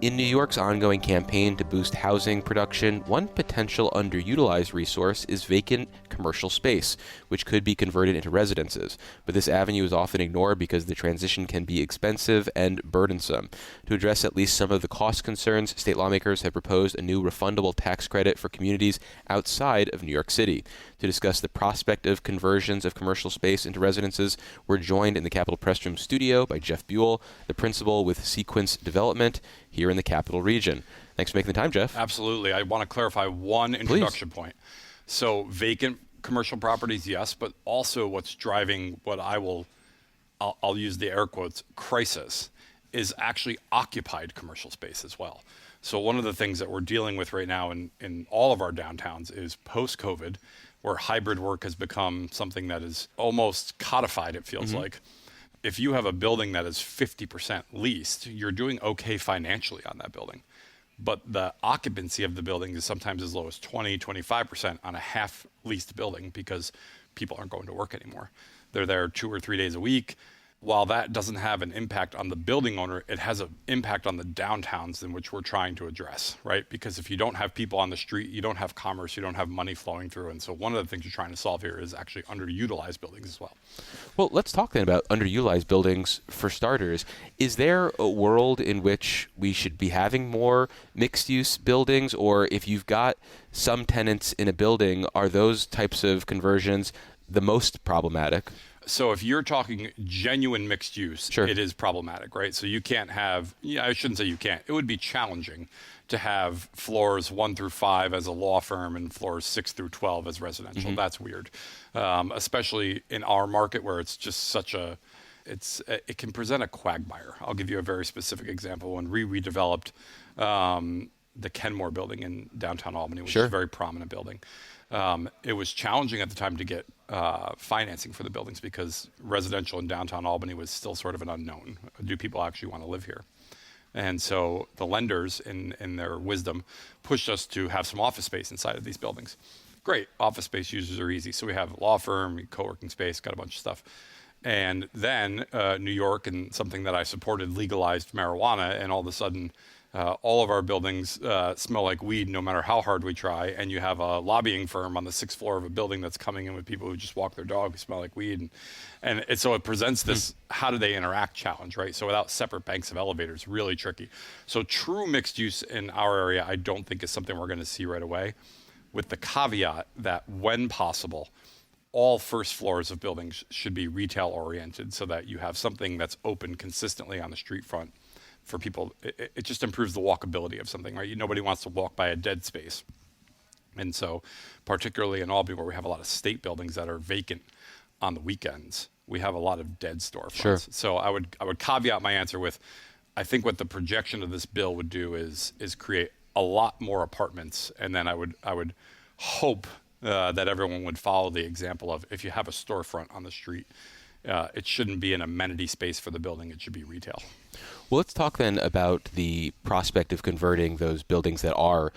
In New York's ongoing campaign to boost housing production, one potential underutilized resource is vacant commercial space, which could be converted into residences. But this avenue is often ignored because the transition can be expensive and burdensome. To address at least some of the cost concerns, state lawmakers have proposed a new refundable tax credit for communities outside of New York City. To discuss the prospect of conversions of commercial space into residences, we're joined in the Capitol Press Room studio by Jeff Buell, the principal with Sequence Development here in the Capital Region. Thanks for making the time, Jeff. Absolutely. I want to clarify one introduction point. So vacant commercial properties, yes, but also what's driving what I'll use the air quotes, crisis, is actually occupied commercial space as well. So one of the things that we're dealing with right now in all of our downtowns is post-COVID, where hybrid work has become something that is almost codified, it feels like. If you have a building that is 50% leased, you're doing okay financially on that building. But the occupancy of the building is sometimes as low as 20, 25% on a half leased building because people aren't going to work anymore. They're there 2 or 3 days a week. While that doesn't have an impact on the building owner, it has an impact on the downtowns in which we're trying to address, right? Because if you don't have people on the street, you don't have commerce, you don't have money flowing through. And so one of the things you're trying to solve here is actually underutilized buildings as well. Well, let's talk then about underutilized buildings for starters. Is there a world in which we should be having more mixed-use buildings? Or if you've got some tenants in a building, are those types of conversions the most problematic? So if you're talking genuine mixed use, Sure. It is problematic, right? So you can't have, I shouldn't say you can't. It would be challenging to have floors 1 through 5 as a law firm and floors 6 through 12 as residential. That's weird, especially in our market where it's just such it can present a quagmire. I'll give you a very specific example. When we redeveloped the Kenmore building in downtown Albany, which is a very prominent building, it was challenging at the time to get financing for the buildings because residential in downtown Albany was still sort of an unknown. Do people actually want to live here? And so the lenders, in their wisdom, pushed us to have some office space inside of these buildings. Great, office space users are easy. So we have a law firm, co-working space, got a bunch of stuff. And then New York, and something that I supported, legalized marijuana, and all of a sudden all of our buildings smell like weed no matter how hard we try, and you have a lobbying firm on the 6th floor of a building that's coming in with people who just walk their dog who smell like weed. And so it presents this how do they interact challenge, right? So without separate banks of elevators, really tricky. So true mixed use in our area, I don't think is something we're going to see right away, with the caveat that when possible, all first floors of buildings should be retail oriented so that you have something that's open consistently on the street front for people. It just improves the walkability of something, right? Nobody wants to walk by a dead space. And so particularly in Albany, where we have a lot of state buildings that are vacant on the weekends, we have a lot of dead storefronts. Sure. So I would caveat my answer with, I think what the projection of this bill would do is create a lot more apartments. And then I would hope that everyone would follow the example of, if you have a storefront on the street, it shouldn't be an amenity space for the building. It should be retail. Well, let's talk then about the prospect of converting those buildings that are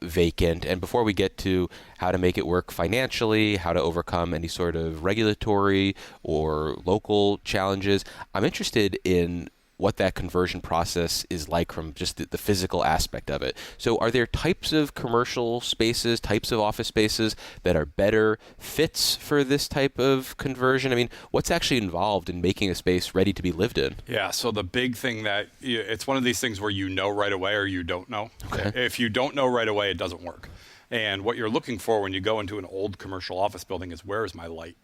vacant. And before we get to how to make it work financially, how to overcome any sort of regulatory or local challenges, I'm interested in what that conversion process is like from just the physical aspect of it. So are there types of commercial spaces, types of office spaces that are better fits for this type of conversion? I mean, what's actually involved in making a space ready to be lived in? Yeah, so the big thing that, it's one of these things where you know right away or you don't know. Okay. If you don't know right away, it doesn't work. And what you're looking for when you go into an old commercial office building is, where is my light?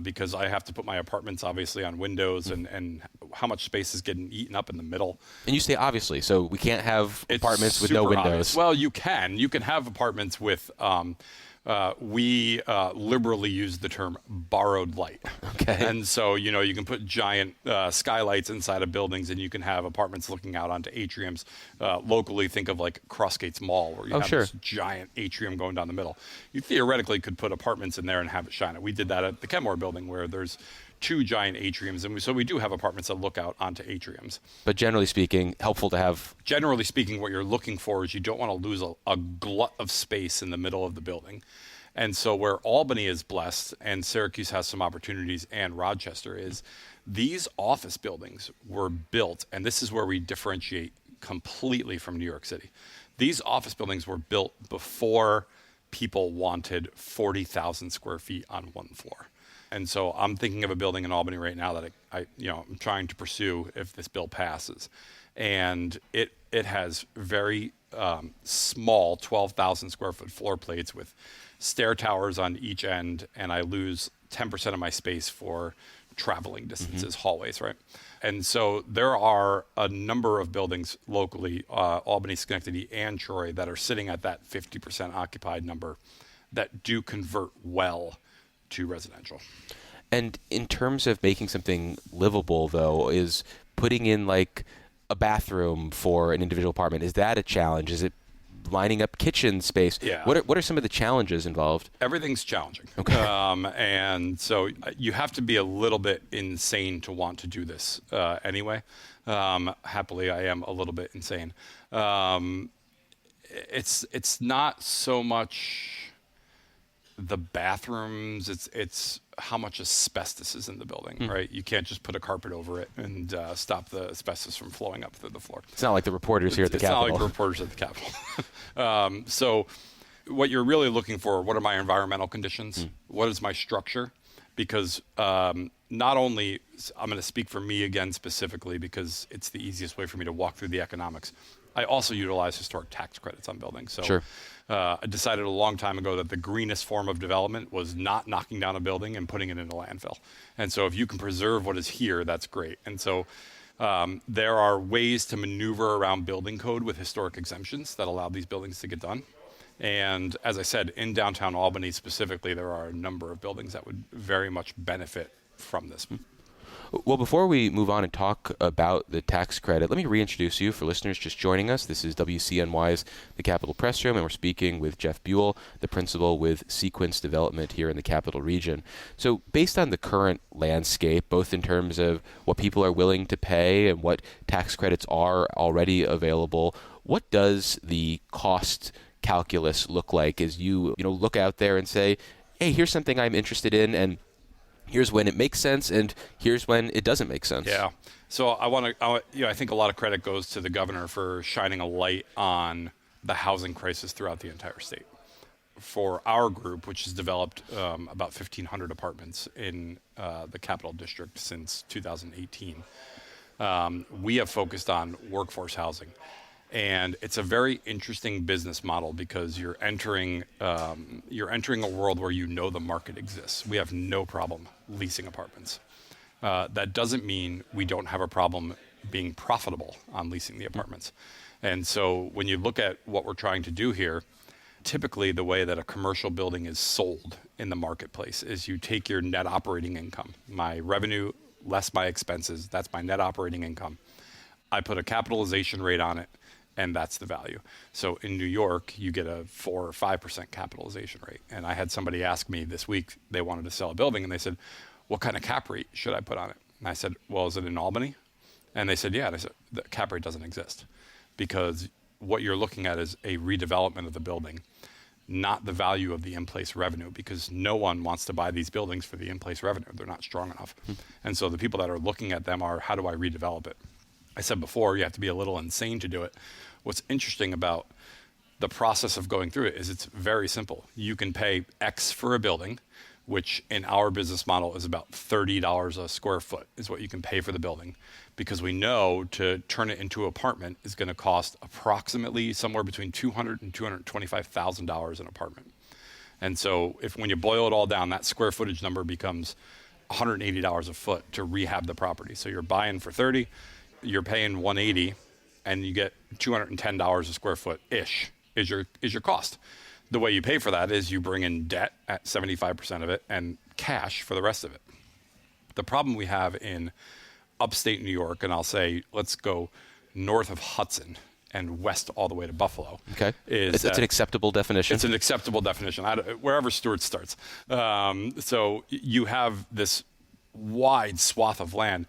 Because I have to put my apartments obviously on windows, and how much space is getting eaten up in the middle. And you say obviously, so we can't have apartments with no windows. Obvious. Well, you can have apartments with, we liberally use the term borrowed light. Okay. And so, you can put giant skylights inside of buildings, and you can have apartments looking out onto atriums. Locally, think of like Crossgates Mall, where you have this giant atrium going down the middle. You theoretically could put apartments in there and have it shine. We did that at the Kenmore building, where there's 2 giant atriums, and so we do have apartments that look out onto atriums. But generally speaking, helpful to have. Generally speaking, what you're looking for is you don't want to lose a glut of space in the middle of the building. And so where Albany is blessed, and Syracuse has some opportunities, and Rochester is, these office buildings were built, and this is where we differentiate completely from New York City. These office buildings were built before people wanted 40,000 square feet on one floor. And so I'm thinking of a building in Albany right now that I'm trying to pursue if this bill passes. And it has very small 12,000 square foot floor plates with stair towers on each end, and I lose 10% of my space for traveling distances, hallways, right? And so there are a number of buildings locally, Albany, Schenectady, and Troy, that are sitting at that 50% occupied number that do convert well to residential. And in terms of making something livable, though, is putting in like a bathroom for an individual apartment, is that a challenge? Is it lining up kitchen space? Yeah. What are some of the challenges involved? Everything's challenging. Okay. And so you have to be a little bit insane to want to do this anyway. Happily, I am a little bit insane. It's not so much the bathrooms, it's how much asbestos is in the building, right? You can't just put a carpet over it and stop the asbestos from flowing up through the floor. It's not like the reporters here at the Capitol. It's not like the reporters at the Capitol. So what you're really looking for, what are my environmental conditions? What is my structure? Because not only, I'm going to speak for me again specifically because it's the easiest way for me to walk through the economics. I also utilize historic tax credits on buildings. So Sure. I decided a long time ago that the greenest form of development was not knocking down a building and putting it in a landfill. And so if you can preserve what is here, that's great. And so there are ways to maneuver around building code with historic exemptions that allow these buildings to get done. And as I said, in downtown Albany specifically, there are a number of buildings that would very much benefit from this. Well, before we move on and talk about the tax credit, let me reintroduce you for listeners just joining us. This is WCNY's The Capitol Press Room, and we're speaking with Jeff Buell, the principal with Sequence Development here in the Capital Region. So based on the current landscape, both in terms of what people are willing to pay and what tax credits are already available, what does the cost calculus look like as you look out there and say, hey, here's something I'm interested in, and here's when it makes sense, and here's when it doesn't make sense? Yeah. So I think a lot of credit goes to the governor for shining a light on the housing crisis throughout the entire state. For our group, which has developed about 1,500 apartments in the Capital District since 2018, we have focused on workforce housing. And it's a very interesting business model because you're entering a world where the market exists. We have no problem leasing apartments. That doesn't mean we don't have a problem being profitable on leasing the apartments. And so when you look at what we're trying to do here, typically the way that a commercial building is sold in the marketplace is you take your net operating income, my revenue less my expenses, that's my net operating income. I put a capitalization rate on it, and that's the value. So in New York, you get a 4 or 5% capitalization rate. And I had somebody ask me this week, they wanted to sell a building, and they said, what kind of cap rate should I put on it? And I said, well, is it in Albany? And they said, yeah. And I said, the cap rate doesn't exist because what you're looking at is a redevelopment of the building, not the value of the in-place revenue, because no one wants to buy these buildings for the in-place revenue. They're not strong enough. And so the people that are looking at them are, how do I redevelop it? I said before, you have to be a little insane to do it. What's interesting about the process of going through it is it's very simple. You can pay X for a building, which in our business model is about $30 a square foot is what you can pay for the building, because we know to turn it into an apartment is going to cost approximately somewhere between $200,000 and $225,000 an apartment. And so when you boil it all down, that square footage number becomes $180 a foot to rehab the property. So you're buying for $30, you're paying $180, and you get $210 a square foot ish is your cost. The way you pay for that is you bring in debt at 75% of it and cash for the rest of it. The problem we have in upstate New York, and I'll say let's go north of Hudson and west all the way to Buffalo. Okay, it's an acceptable definition. It's an acceptable definition, wherever Stewart starts. So you have this wide swath of land.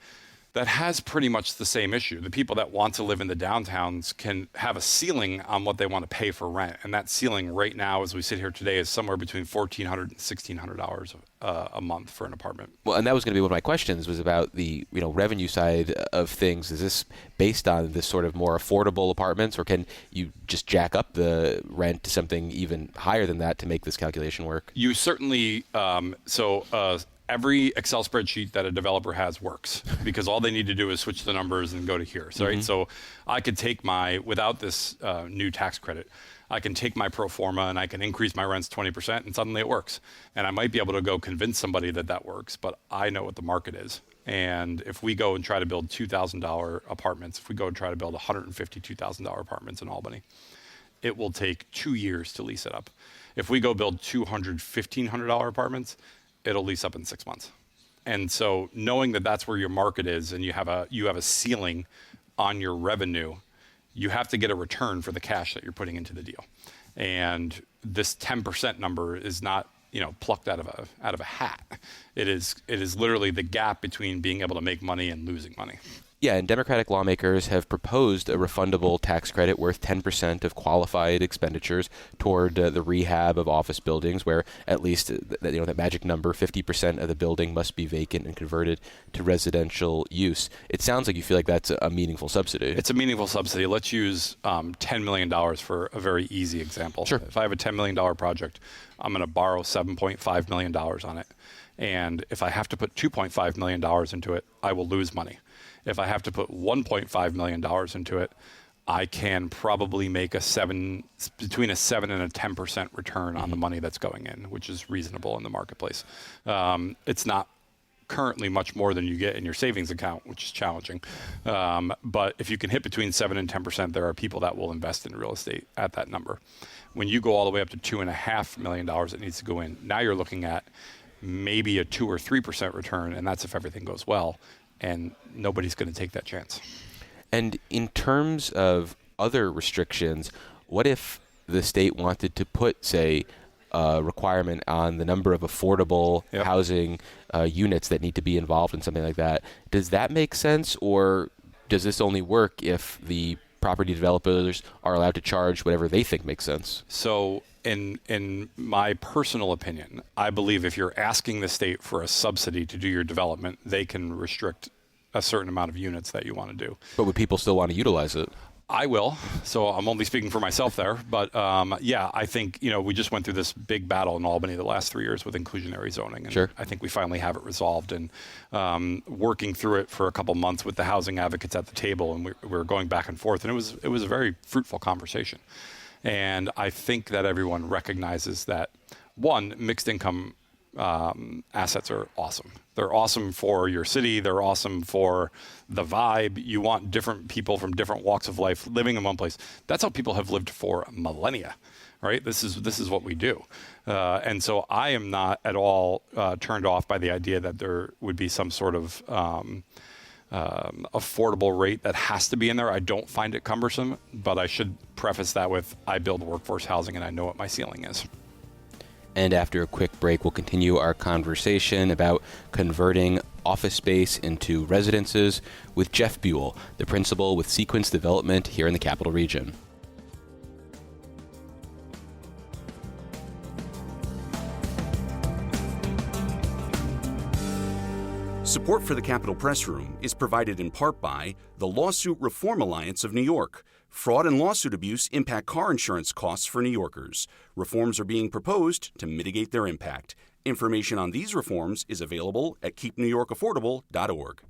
that has pretty much the same issue. The people that want to live in the downtowns can have a ceiling on what they want to pay for rent. And that ceiling right now, as we sit here today, is somewhere between $1,400 and $1,600 a month for an apartment. Well, and that was going to be one of my questions, was about the revenue side of things. Is this based on this sort of more affordable apartments, or can you just jack up the rent to something even higher than that to make this calculation work? You certainly, every Excel spreadsheet that a developer has works, because all they need to do is switch the numbers and go to here. So, right? So I could take without this new tax credit, I can take my pro forma and I can increase my rents 20%, and suddenly it works. And I might be able to go convince somebody that works, but I know what the market is. And if we go and try to build $2,000 apartments, if we go and try to build $152,000 apartments in Albany, it will take 2 years to lease it up. If we go build $1,500 apartments, it'll lease up in 6 months. And so knowing that that's where your market is, and you have a ceiling on your revenue, you have to get a return for the cash that you're putting into the deal. And this 10% number is not, plucked out of a hat. It is literally the gap between being able to make money and losing money. Yeah, and Democratic lawmakers have proposed a refundable tax credit worth 10% of qualified expenditures toward the rehab of office buildings, where at least that magic number, 50% of the building must be vacant and converted to residential use. It sounds like you feel like that's a meaningful subsidy. It's a meaningful subsidy. Let's use $10 million for a very easy example. Sure. If I have a $10 million project, I'm going to borrow $7.5 million on it. And if I have to put $2.5 million into it, I will lose money. If I have to put $1.5 million into it, I can probably make between a 7 and a 10% return on the money that's going in, which is reasonable in the marketplace. It's not currently much more than you get in your savings account, which is challenging. But if you can hit between 7 and 10%, there are people that will invest in real estate at that number. When you go all the way up to $2.5 million that needs to go in, now you're looking at maybe a 2 or 3% return, and that's if everything goes well. And nobody's going to take that chance. And in terms of other restrictions, what if the state wanted to put, say, a requirement on the number of affordable housing units that need to be involved in something like that? Does that make sense, or does this only work if the property developers are allowed to charge whatever they think makes sense? So in my personal opinion, I believe if you're asking the state for a subsidy to do your development, they can restrict a certain amount of units that you want to do. But would people still want to utilize it? I will. So I'm only speaking for myself there. But I think, we just went through this big battle in Albany the last 3 years with inclusionary zoning. And sure. I think we finally have it resolved, and working through it for a couple months with the housing advocates at the table, and we were going back and forth, and it was a very fruitful conversation. And I think that everyone recognizes that, one, mixed income assets are awesome. They're awesome for your city. They're awesome for the vibe. You want different people from different walks of life living in one place. That's how people have lived for millennia, right? This is what we do. And so I am not at all turned off by the idea that there would be some sort of affordable rate that has to be in there. I don't find it cumbersome, but I should preface that with, I build workforce housing and I know what my ceiling is. And after a quick break, we'll continue our conversation about converting office space into residences with Jeff Buell, the principal with Sequence Development here in the Capital Region. Support for the Capitol Press Room is provided in part by the Lawsuit Reform Alliance of New York. Fraud and lawsuit abuse impact car insurance costs for New Yorkers. Reforms are being proposed to mitigate their impact. Information on these reforms is available at keepnewyorkaffordable.org.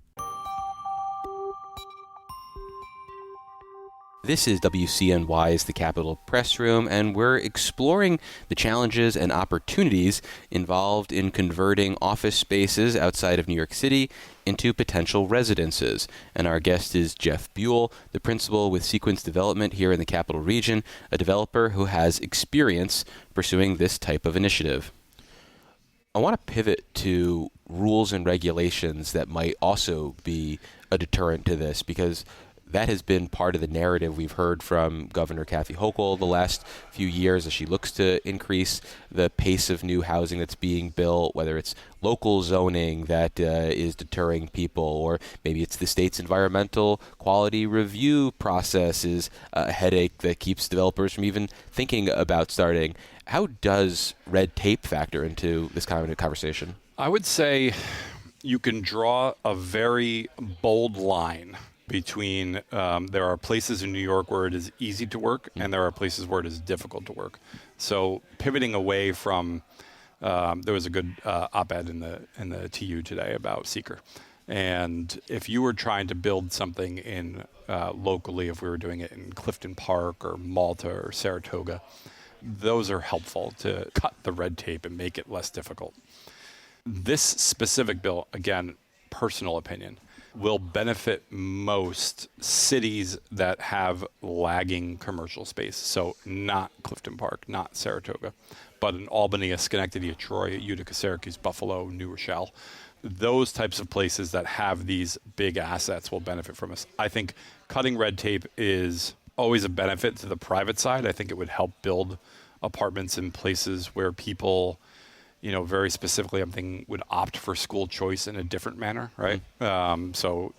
This is WCNY's The Capitol Press Room, and we're exploring the challenges and opportunities involved in converting office spaces outside of New York City into potential residences. And our guest is Jeff Buell, the principal with Sequence Development here in the Capital Region, a developer who has experience pursuing this type of initiative. I want to pivot to rules and regulations that might also be a deterrent to this, because that has been part of the narrative we've heard from Governor Kathy Hochul the last few years as she looks to increase the pace of new housing that's being built, whether it's local zoning that is deterring people, or maybe it's the state's environmental quality review process is a headache that keeps developers from even thinking about starting. How does red tape factor into this kind of conversation? I would say you can draw a very bold line between there are places in New York where it is easy to work and there are places where it is difficult to work. So pivoting away from, there was a good op-ed in the TU today about seeker. And if you were trying to build something in locally, if we were doing it in Clifton Park or Malta or Saratoga, those are helpful to cut the red tape and make it less difficult. This specific bill, again, personal opinion, will benefit most cities that have lagging commercial space. So not Clifton Park, not Saratoga, but in Albany, a Schenectady, a Troy, a Utica, Syracuse, Buffalo, New Rochelle. Those types of places that have these big assets will benefit from us. I think cutting red tape is always a benefit to the private side. I think it would help build apartments in places where people, very specifically, I'm thinking, would opt for school choice in a different manner, right? So,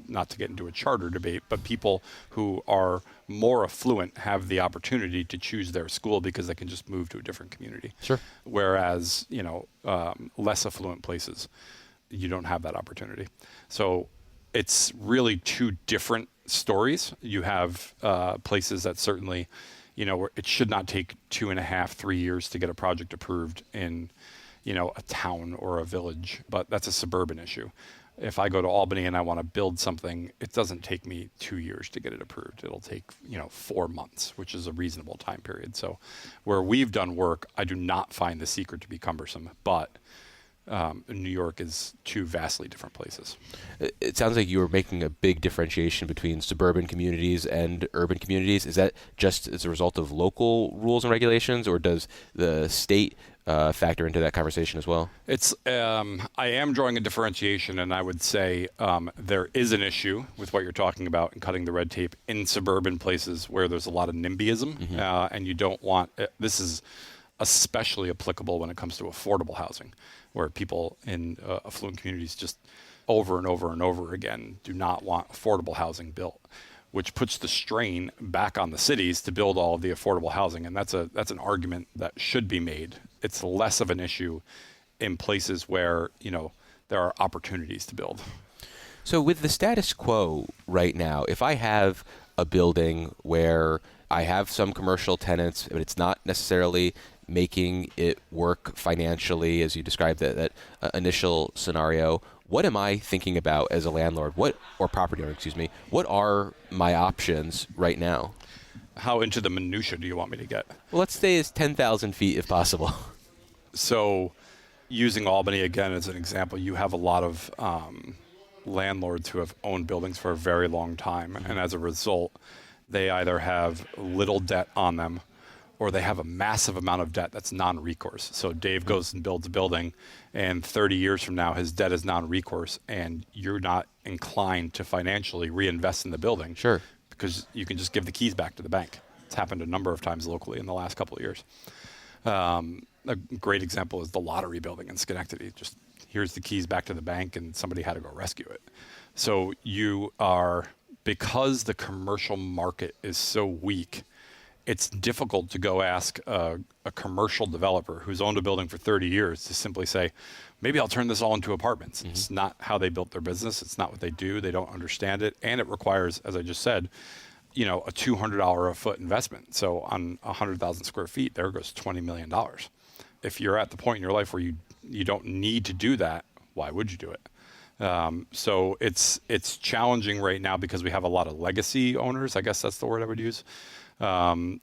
not to get into a charter debate, but people who are more affluent have the opportunity to choose their school because they can just move to a different community. Sure. Whereas, less affluent places, you don't have that opportunity. So it's really two different stories. You have places that certainly, where it should not take 2.5, 3 years to get a project approved in, a town or a village, but that's a suburban issue. If I go to Albany and I want to build something, it doesn't take me 2 years to get it approved. It'll take, 4 months, which is a reasonable time period. So where we've done work, I do not find the secret to be cumbersome, but New York is two vastly different places. It sounds like you were making a big differentiation between suburban communities and urban communities. Is that just as a result of local rules and regulations, or does the state factor into that conversation as well? It's I am drawing a differentiation, and I would say there is an issue with what you're talking about and cutting the red tape in suburban places where there's a lot of NIMBYism, and you don't want this is especially applicable when it comes to affordable housing, where people in affluent communities just over and over and over again do not want affordable housing built, which puts the strain back on the cities to build all of the affordable housing. And that's an argument that should be made. It's less of an issue in places where, there are opportunities to build. So with the status quo right now, if I have a building where I have some commercial tenants, but it's not necessarily making it work financially, as you described that initial scenario, what am I thinking about as a landlord? Or property owner, what are my options right now? How into the minutia do you want me to get? Well, let's stay as 10,000 feet if possible. So using Albany again as an example, you have a lot of landlords who have owned buildings for a very long time. And as a result, they either have little debt on them or they have a massive amount of debt that's non-recourse. So Dave goes and builds a building, and 30 years from now, his debt is non-recourse, and you're not inclined to financially reinvest in the building. Sure. Because you can just give the keys back to the bank. It's happened a number of times locally in the last couple of years. A great example is the lottery building in Schenectady. Just here's the keys back to the bank, and somebody had to go rescue it. So you are, because the commercial market is so weak, it's difficult to go ask a commercial developer who's owned a building for 30 years to simply say, maybe I'll turn this all into apartments. Mm-hmm. It's not how they built their business. It's not what they do. They don't understand it. And it requires, as I just said, a $200 a foot investment. So on 100,000 square feet, there goes $20 million. If you're at the point in your life where you don't need to do that, why would you do it? So it's challenging right now because we have a lot of legacy owners. I guess that's the word I would use.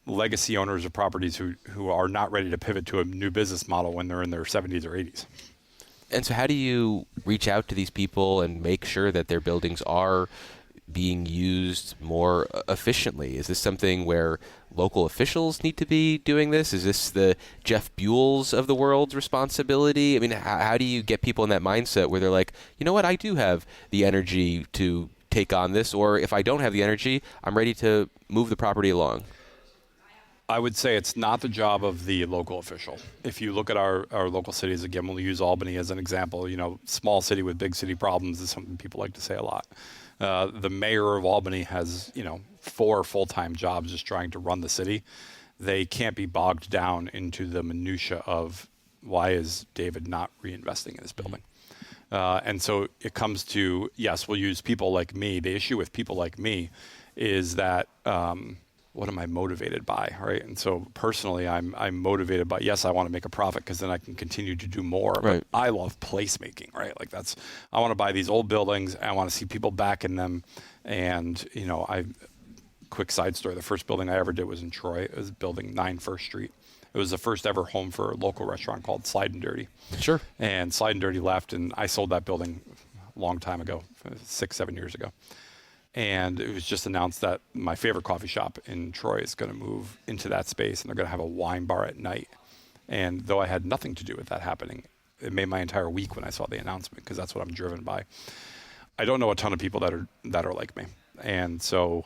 Legacy owners of properties who are not ready to pivot to a new business model when they're in their 70s or 80s. And so how do you reach out to these people and make sure that their buildings are being used more efficiently? Is this something where local officials need to be doing this? Is this the Jeff Buells of the world's responsibility? I mean, how do you get people in that mindset where they're like, you know what, I do have the energy to take on this, or if I don't have the energy, I'm ready to move the property along? I would say it's not the job of the local official. If you look at our local cities, again, we'll use Albany as an example. Small city with big city problems is something people like to say a lot. The mayor of Albany has, 4 full-time jobs just trying to run the city. They can't be bogged down into the minutia of why is David not reinvesting in this building. And so it comes to, yes, we'll use people like me. The issue with people like me is that what am I motivated by, right? And so personally, I'm motivated by, yes, I want to make a profit because then I can continue to do more. Right. But I love placemaking, right? Like I want to buy these old buildings. I want to see people back in them. And, quick side story, the first building I ever did was in Troy. It was building 9 First Street. It was the first ever home for a local restaurant called Slide and Dirty. Sure. And Slide and Dirty left, and I sold that building a long time ago, 6-7 years ago. And it was just announced that my favorite coffee shop in Troy is going to move into that space, and they're going to have a wine bar at night. And though I had nothing to do with that happening, it made my entire week when I saw the announcement, because that's what I'm driven by. I don't know a ton of people that are like me. And so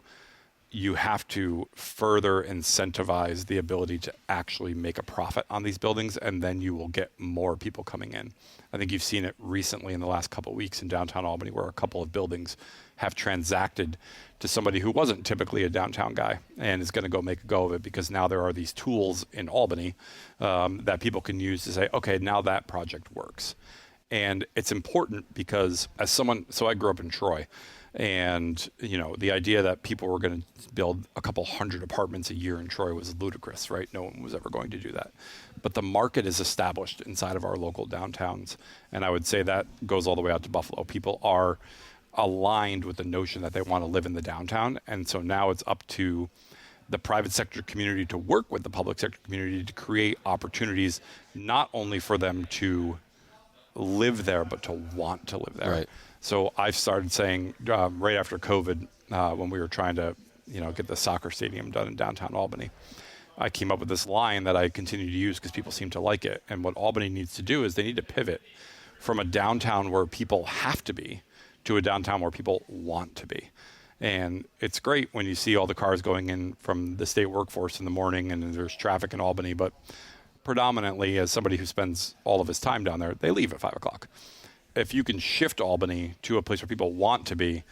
you have to further incentivize the ability to actually make a profit on these buildings, and then you will get more people coming in. I think you've seen it recently in the last couple of weeks in downtown Albany, where a couple of buildings have transacted to somebody who wasn't typically a downtown guy and is going to go make a go of it, because now there are these tools in Albany that people can use to say, okay, now that project works. And it's important because so I grew up in Troy. And, the idea that people were going to build a couple hundred apartments a year in Troy was ludicrous, right? No one was ever going to do that. But the market is established inside of our local downtowns. And I would say that goes all the way out to Buffalo. People are aligned with the notion that they want to live in the downtown. And so now it's up to the private sector community to work with the public sector community to create opportunities, not only for them to live there, but to want to live there. Right. So I've started saying right after COVID, when we were trying to, get the soccer stadium done in downtown Albany, I came up with this line that I continue to use because people seem to like it. And what Albany needs to do is they need to pivot from a downtown where people have to be to a downtown where people want to be. And it's great when you see all the cars going in from the state workforce in the morning and there's traffic in Albany, but predominantly, as somebody who spends all of his time down there, they leave at 5 o'clock. If you can shift Albany to a place where people want to be,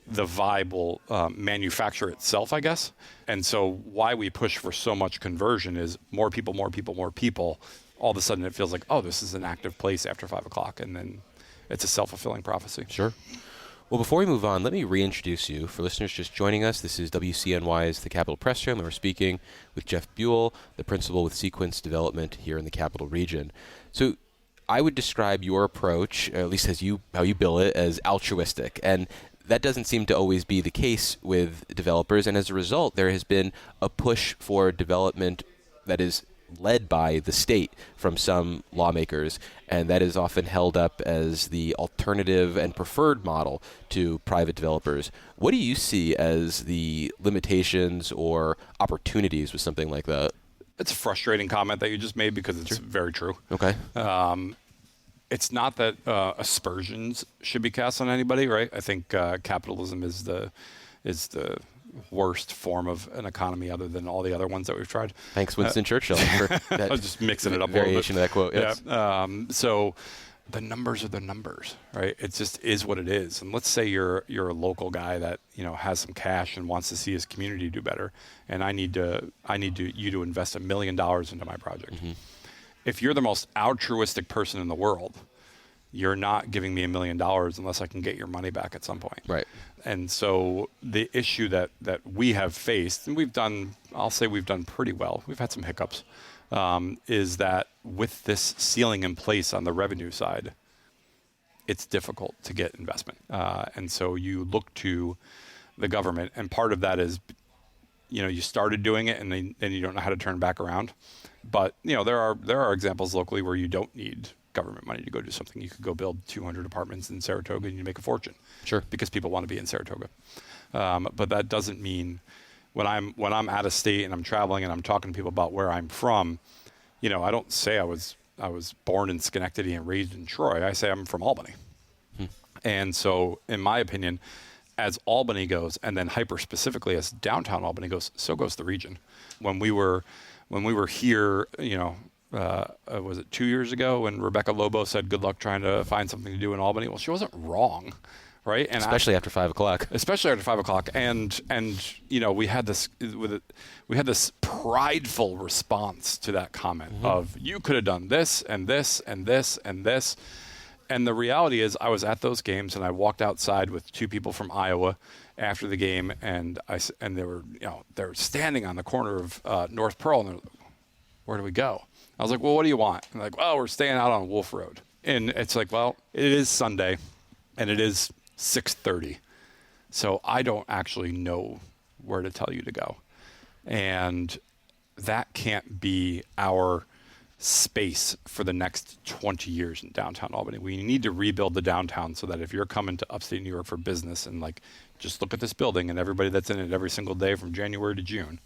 the vibe will manufacture itself, I guess. And so why we push for so much conversion is more people, more people, more people. All of a sudden it feels like, oh, this is an active place after 5 o'clock. And then it's a self-fulfilling prophecy. Sure. Well, before we move on, let me reintroduce you. For listeners just joining us, this is WCNY's The Capitol Press Room, and we're speaking with Jeff Buell, the principal with Sequence Development here in the Capital Region. So I would describe your approach, at least how you bill it, as altruistic. And that doesn't seem to always be the case with developers. And as a result, there has been a push for development that is led by the state from some lawmakers, and that is often held up as the alternative and preferred model to private developers. What do you see as the limitations or opportunities with something like that? It's a frustrating comment that you just made because it's very true. Okay. It's not that aspersions should be cast on anybody, right? I think capitalism is the worst form of an economy other than all the other ones that we've tried. Thanks, Winston Churchill, for that. I was just mixing it up variation a of that quote. Yes. Yeah. So the numbers are the numbers, right? It just is what it is. And let's say you're a local guy that has some cash and wants to see his community do better, and I need you to invest $1 million into my project. Mm-hmm. If you're the most altruistic person in the world, you're not giving me $1 million unless I can get your money back at some point. Right. And so the issue that we have faced, and I'll say we've done pretty well. We've had some hiccups, is that with this ceiling in place on the revenue side, it's difficult to get investment. And so you look to the government, and part of that is, you started doing it and then you don't know how to turn back around. But, there are examples locally where you don't need government money to go do something. You could go build 200 apartments in Saratoga and you make a fortune. Sure. Because people want to be in Saratoga. But that doesn't mean when I'm out of state and I'm traveling and I'm talking to people about where I'm from, I don't say I was born in Schenectady and raised in Troy. I say I'm from Albany. And so in my opinion, as Albany goes, and then hyper specifically as downtown Albany goes, so goes the region. When we were here, was it 2 years ago when Rebecca Lobo said, "Good luck trying to find something to do in Albany"? Well, she wasn't wrong, right? And especially after 5 o'clock. Especially after 5 o'clock, and we had this prideful response to that comment of, "You could have done this and this and this and this." And the reality is, I was at those games, and I walked outside with 2 people from Iowa after the game, and they were standing on the corner of North Pearl, and they're like, "Where do we go?" I was like, "Well, what do you want?" And they're like, "Well, we're staying out on Wolf Road." And it's like, well, it is Sunday, and it is 6:30, so I don't actually know where to tell you to go, and that can't be our space for the next 20 years in downtown Albany. We need to rebuild the downtown so that if you're coming to upstate New York for business and just look at this building and everybody that's in it every single day from January to June,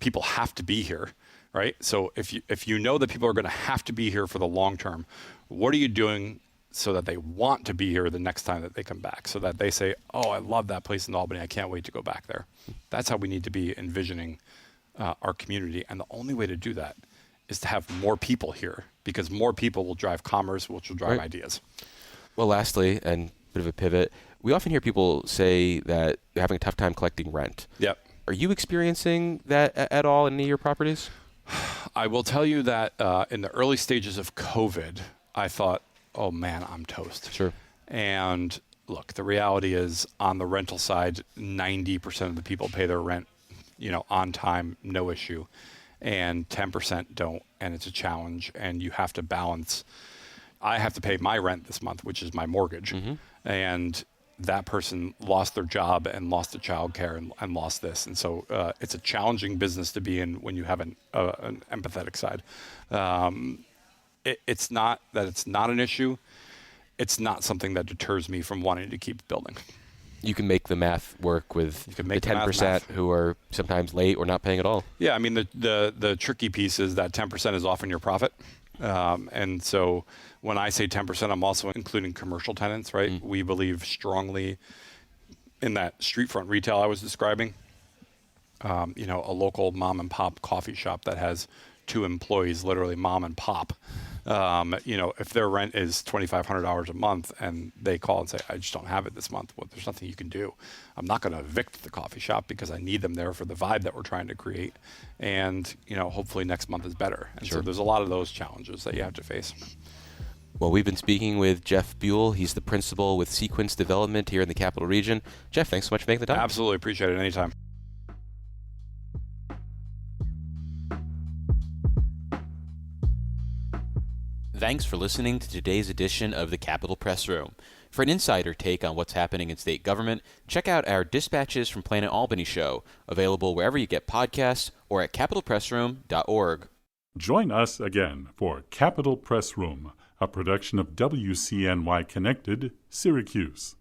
people have to be here, right? So if you know that people are going to have to be here for the long term, what are you doing so that they want to be here the next time that they come back, so that they say, "Oh, I love that place in Albany. I can't wait to go back there." That's how we need to be envisioning our community. And the only way to do that is to have more people here, because more people will drive commerce, which will drive ideas. Well, lastly, and a bit of a pivot, we often hear people say that they're having a tough time collecting rent. Yep. Are you experiencing that at all in any of your properties? I will tell you that in the early stages of COVID, I thought, "Oh man, I'm toast." Sure. And look, the reality is, on the rental side, 90% of the people pay their rent, on time, no issue. And 10% don't, and it's a challenge, and you have to balance. I have to pay my rent this month, which is my mortgage, and that person lost their job and lost the childcare and lost this, and so it's a challenging business to be in when you have an empathetic side. It's not that it's not an issue. It's not something that deters me from wanting to keep building. You can make the math work with the 10% who are sometimes late or not paying at all. Yeah, I mean, the tricky piece is that 10% is often your profit. And so when I say 10%, I'm also including commercial tenants, right? We believe strongly in that street front retail I was describing. A local mom and pop coffee shop that has 2 employees, literally mom and pop. If their rent is $2,500 a month and they call and say, "I just don't have it this month," well, there's nothing you can do. I'm not going to evict the coffee shop because I need them there for the vibe that we're trying to create. And, hopefully next month is better. And so there's a lot of those challenges that you have to face. Well, we've been speaking with Jeff Buell. He's the principal with Sequence Development here in the Capital Region. Jeff, thanks so much for making the time. Absolutely. Appreciate it. Anytime. Thanks for listening to today's edition of the Capitol Press Room. For an insider take on what's happening in state government, check out our Dispatches from Planet Albany show, available wherever you get podcasts or at capitolpressroom.org. Join us again for Capitol Press Room, a production of WCNY Connected, Syracuse.